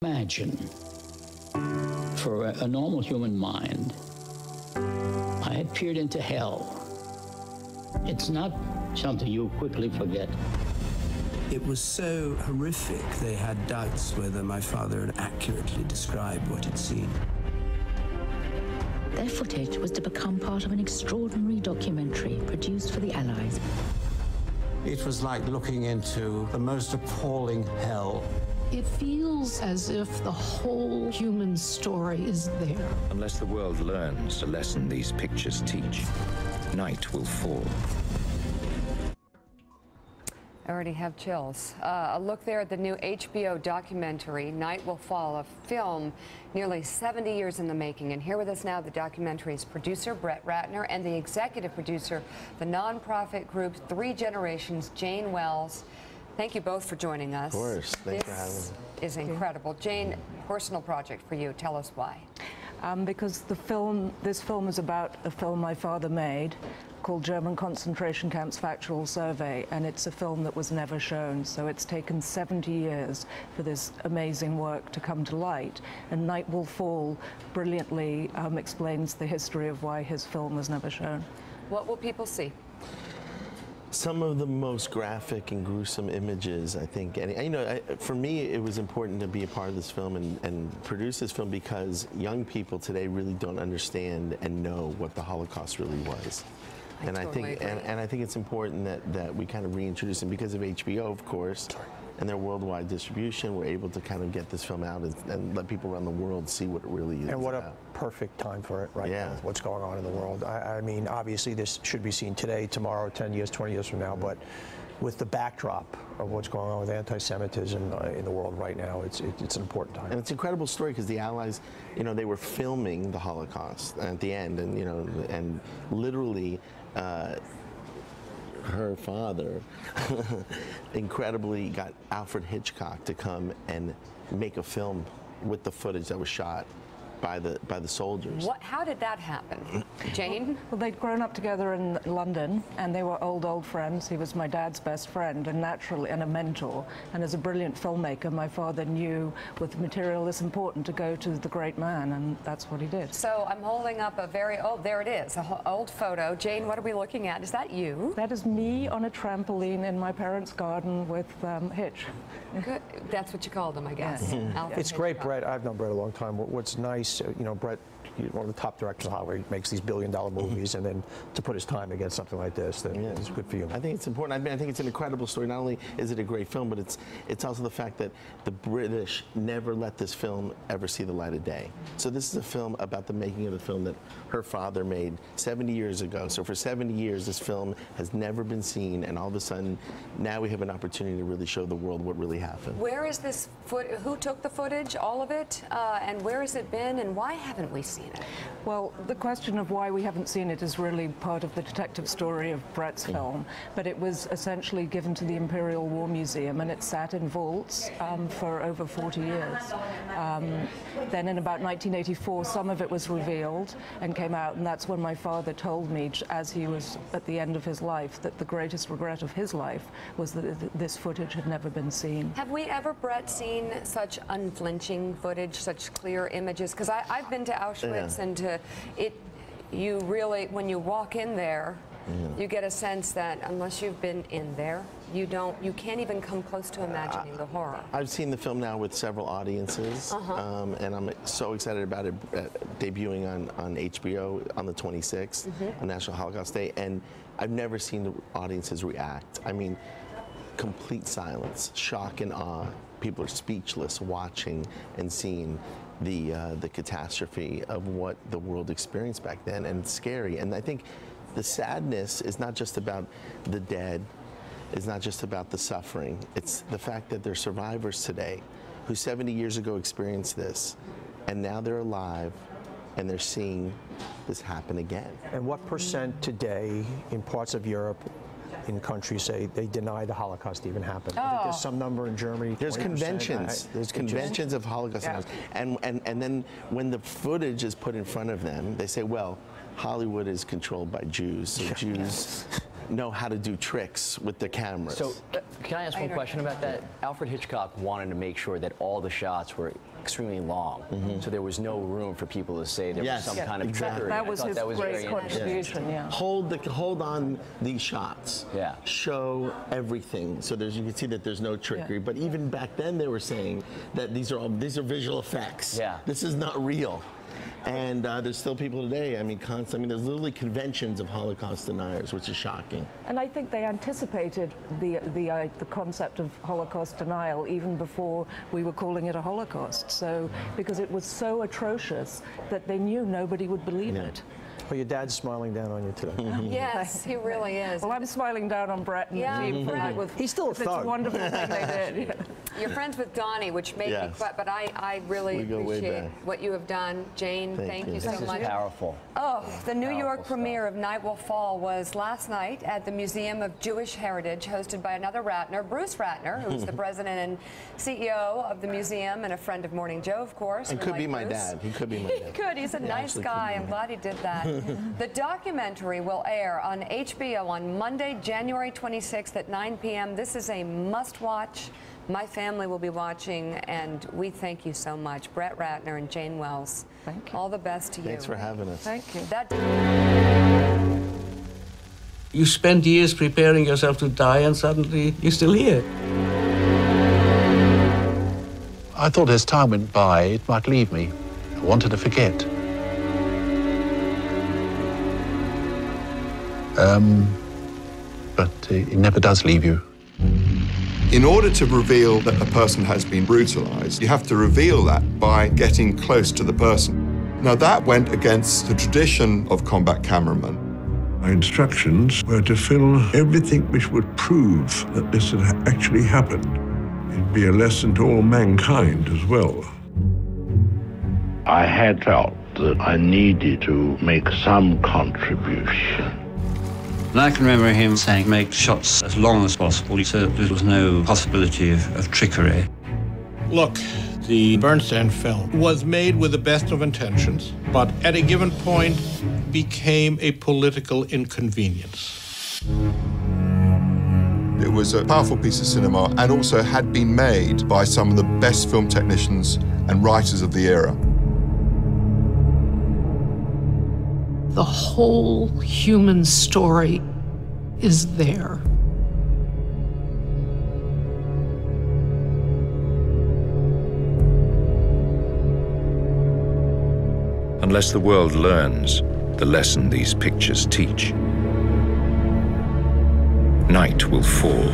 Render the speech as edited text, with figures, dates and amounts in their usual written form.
Imagine, for a normal human mind, I had peered into hell. It's not something you quickly forget. It was so horrific, they had doubts whether my father had accurately described what he'd seen. Their footage was to become part of an extraordinary documentary produced for the Allies. It was like looking into the most appalling hell. It feels as if the whole human story is there. Unless the world learns the lesson these pictures teach, night will fall. I already have chills. A look there at the new HBO documentary, Night Will Fall, a film nearly 70 years in the making. And here with us now, the documentary's producer, Brett Ratner, and the executive producer, the nonprofit group Three Generations, Jane Wells. Thank you both for joining us. Of course. Thanks for having me. This is incredible. Jane, personal project for you. Tell us why. Because this film is about a film my father made called German Concentration Camps Factual Survey, and it's a film that was never shown. So it's taken 70 years for this amazing work to come to light. And Night Will Fall brilliantly explains the history of why his film was never shown. What will people see? Some of the most graphic and gruesome images, I think. And, you know, for me, it was important to be a part of this film and produce this film because young people today really don't understand and know what the Holocaust really was. And I think it's important that we kind of reintroduce them because of HBO, of course, and their worldwide distribution. We're able to kind of get this film out and let people around the world see what it really is. And what a perfect time for it right now, with what's going on in the world. I mean, obviously this should be seen today, tomorrow, 10 years, 20 years from now, but with the backdrop of what's going on with anti-Semitism in the world right now, it's an important time. And it's an incredible story because the Allies, you know, they were filming the Holocaust at the end, and you know, and literally. Her father incredibly got Alfred Hitchcock to come and make a film with the footage that was shot by the soldiers. How did that happen? Jane? Well, they'd grown up together in London, and they were old friends. He was my dad's best friend, and naturally, and a mentor. And as a brilliant filmmaker, my father knew with material this important to go to the great man, and that's what he did. So I'm holding up a very old, there it is, an old photo. Jane, what are we looking at? Is that you? That is me on a trampoline in my parents' garden with Hitch. Good. That's what you called him, I guess. Yes. It's great, Brett. I've known Brett a long time. What's nice, you know, Brett, one of the top directors in Hollywood, he makes these billion-dollar movies, and then to put his time against something like this, then it's good for you. I think it's important. I mean, I think it's an incredible story. Not only is it a great film, but it's also the fact that the British never let this film ever see the light of day. So this is a film about the making of the film that her father made 70 years ago. So for 70 years, this film has never been seen, and all of a sudden, now we have an opportunity to really show the world what really happened. Where is this who took the footage, all of it, and where has it been, and why haven't we seen it? Well, the question of why we haven't seen it is really part of the detective story of Brett's film, but it was essentially given to the Imperial War Museum, and it sat in vaults for over 40 years. Then in about 1984, some of it was revealed and came out, and that's when my father told me, as he was at the end of his life, that the greatest regret of his life was that this footage had never been seen. Have we ever, Brett, seen such unflinching footage, such clear images? Because I've been to Auschwitz, and you really, when you walk in there, you get a sense that unless you've been in there, you can't even come close to imagining the horror. I've seen the film now with several audiences, and I'm so excited about it debuting on HBO on the 26th, on National Holocaust Day, and I've never seen the audiences react. I mean, complete silence, shock and awe. People are speechless watching and seeing the catastrophe of what the world experienced back then, and it's scary. And I think the sadness is not just about the dead, it's not just about the suffering, it's the fact that there are survivors today who 70 years ago experienced this, and now they're alive and they're seeing this happen again. And what percent today in parts of Europe, in countries, say they deny the Holocaust even happened? I think there's some number in Germany. There's conventions. There's conventions of Holocaust deniers. And then when the footage is put in front of them, they say, well, Hollywood is controlled by Jews, so Jews know how to do tricks with the cameras. So, can I ask one question about that? Alfred Hitchcock wanted to make sure that all the shots were extremely long, so there was no room for people to say there was some kind of trickery. That was his great contribution. Yeah. Hold on these shots. Yeah. Show everything. So you can see that there's no trickery. Yeah. But even back then, they were saying that these are visual effects. Yeah. This is not real. And there's still people today, there's literally conventions of Holocaust deniers, which is shocking. And I think they anticipated the concept of Holocaust denial even before we were calling it a Holocaust. So, because it was so atrocious that they knew nobody would believe it. Well, your dad's smiling down on you today. Yes, he really is. Well, I'm smiling down on Brett and the team for that. He's still a thug. It's a wonderful thing they did. You're friends with Donnie, which made me quit, but I really appreciate what you have done. Jane, thank you so much. This is powerful. Oh, the New York premiere of Night Will Fall was last night at the Museum of Jewish Heritage, hosted by another Ratner, Bruce Ratner, who's the president and CEO of the museum and a friend of Morning Joe, of course. And could be my dad. He could be my dad. He could. He's a nice guy. I'm glad he did that. The documentary will air on HBO on Monday, January 26th at 9 p.m. This is a must-watch. My family will be watching, and we thank you so much. Brett Ratner and Jane Wells. Thank you. All the best to you. Thanks for having us. Thank you. You spend years preparing yourself to die, and suddenly you're still here. I thought as time went by, it might leave me. I wanted to forget. But it never does leave you. In order to reveal that a person has been brutalized, you have to reveal that by getting close to the person. Now, that went against the tradition of combat cameramen. My instructions were to film everything which would prove that this had actually happened. It'd be a lesson to all mankind as well. I had felt that I needed to make some contribution. And I can remember him saying, make shots as long as possible so that there was no possibility of trickery. Look, the Bernstein film was made with the best of intentions, but at a given point became a political inconvenience. It was a powerful piece of cinema and also had been made by some of the best film technicians and writers of the era. The whole human story is there. Unless the world learns the lesson these pictures teach, night will fall.